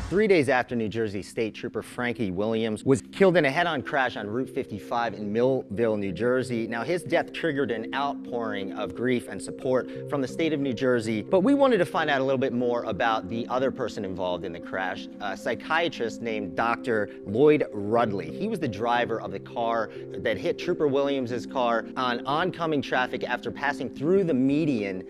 3 days after New Jersey State Trooper Frankie Williams was killed in a head-on crash on Route 55 in Millville, New Jersey. Now, his death triggered an outpouring of grief and support from the state of New Jersey, but we wanted to find out a little bit more about the other person involved in the crash, a psychiatrist named Dr. Lloyd Rudley. He was the driver of the car that hit Trooper Williams' car on oncoming traffic after passing through the median,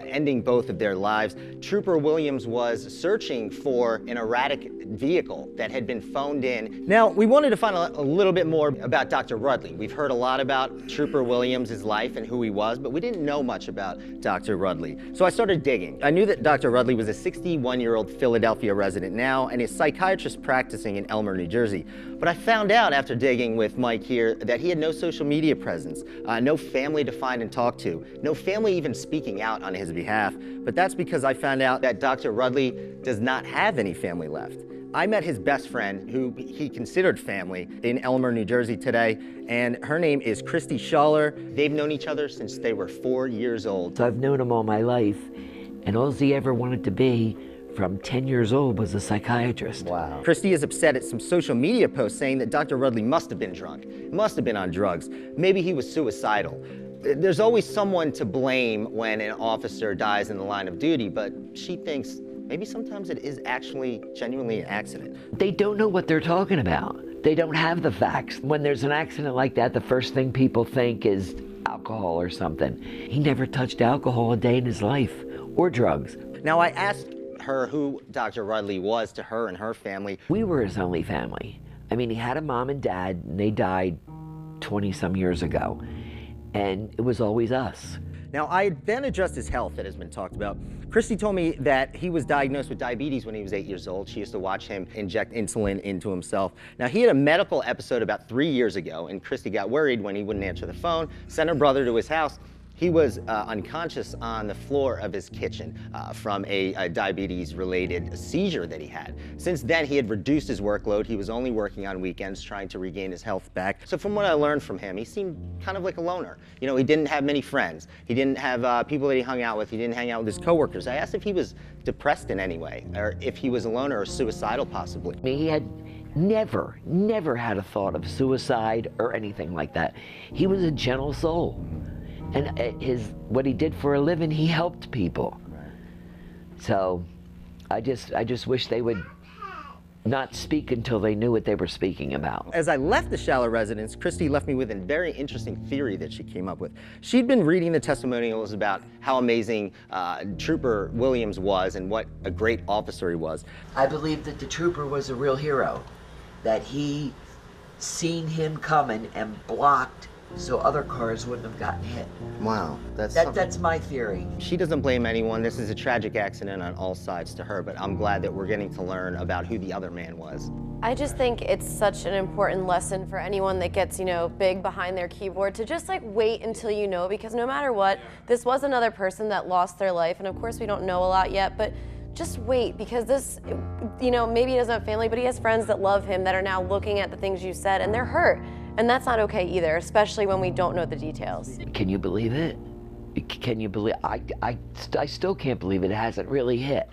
ending both of their lives. Trooper Williams was searching for an erratic vehicle that had been phoned in. Now, we wanted to find a little bit more about Dr. Rudley. We've heard a lot about Trooper Williams' life and who he was, but we didn't know much about Dr. Rudley. So I started digging. I knew that Dr. Rudley was a 61-year-old Philadelphia resident now and is psychiatrist practicing in Elmer, New Jersey. But I found out after digging with Mike here that he had no social media presence, no family to find and talk to, no family even speaking out on his behalf. But that's because I found out that Dr. Rudley does not have any family left. I met his best friend, who he considered family, in Elmer, New Jersey today, and her name is Christy Schaller. They've known each other since they were 4 years old. So I've known him all my life, and all he ever wanted to be from 10 years old was a psychiatrist. Wow. Christy is upset at some social media posts saying that Dr. Rudley must have been drunk, must have been on drugs. Maybe he was suicidal. There's always someone to blame when an officer dies in the line of duty, but she thinks maybe sometimes it is actually genuinely an accident. They don't know what they're talking about. They don't have the facts. When there's an accident like that, the first thing people think is alcohol or something. He never touched alcohol a day in his life, or drugs. Now, I asked her who Dr. Rudley was to her and her family. We were his only family. I mean, he had a mom and dad, and they died 20-some years ago. And it was always us. Now, I then addressed his health that has been talked about. Christy told me that he was diagnosed with diabetes when he was 8 years old. She used to watch him inject insulin into himself. Now, he had a medical episode about 3 years ago, and Christy got worried when he wouldn't answer the phone, sent her brother to his house. He was unconscious on the floor of his kitchen from a diabetes-related seizure that he had. Since then, he had reduced his workload. He was only working on weekends, trying to regain his health back. So from what I learned from him, he seemed kind of like a loner. You know, he didn't have many friends. He didn't have people that he hung out with. He didn't hang out with his coworkers. I asked if he was depressed in any way, or if he was a loner or suicidal possibly. I mean, he had never had a thought of suicide or anything like that. He was a gentle soul. And what he did for a living, he helped people. So I just wish they would not speak until they knew what they were speaking about. As I left the Schaller residence, Christy left me with a very interesting theory that she came up with. She'd been reading the testimonials about how amazing Trooper Williams was and what a great officer he was. I believe that the trooper was a real hero, that he seen him coming and blocked so other cars wouldn't have gotten hit. Wow, that's my theory. She doesn't blame anyone. This is a tragic accident on all sides to her, but I'm glad that we're getting to learn about who the other man was. I just think it's such an important lesson for anyone that gets, big behind their keyboard to just wait until you know, because no matter what, this was another person that lost their life, and of course we don't know a lot yet, but just wait, because this, maybe he doesn't have family, but he has friends that love him that are now looking at the things you said, and they're hurt. And that's not okay either, especially when we don't know the details. Can you believe it? Can you believe, I still can't believe it hasn't really hit.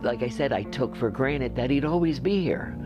Like I said, I took for granted that he'd always be here.